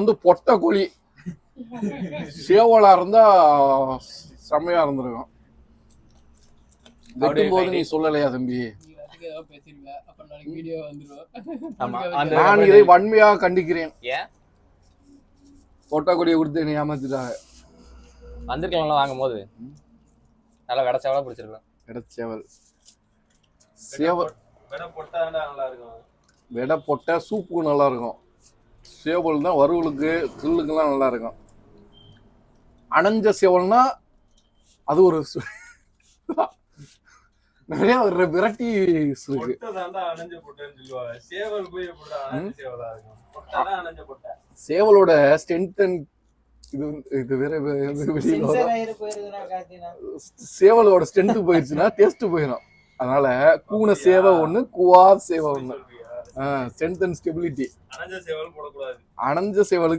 வந்து பொட்டை கோழி சேவலா இருந்தா செம்மையா இருந்திருக்கும். வெட்டும் போது நீ சொல்லலையா தம்பி? நான் இதை வன்மையாக கண்டிக்கிறேன். பொட்டை கோழியை கொடுத்து நீ ஏமாத்திட்டாங்க. வந்திருக்கலாம் வாங்கும் போது நல்லா வெடச்சேவலா பிடிச்சிருக்கலாம். வெடச்சேவல் சேவல் வெடை பொட்டை சூப்புக்கு நல்லா இருக்கும். சேவல் தான் வறுவலுக்கு கில்லுக்கெல்லாம் நல்லா இருக்கும். அணைஞ்ச சேவல்னா அது ஒரு நிறைய ஒரு வெரைட்டிஸ் இருக்கு. சேவலோட ஸ்ட்ரென்த் இது வேற சேவலோட ஸ்ட்ரென்த் போயிடுச்சுன்னா டேஸ்ட் போயிடும். அதனால கூன சேவை ஒண்ணு, குவா சேவை ஒண்ணு. Strength and stability. அணைஞ்ச சேவலுக்கு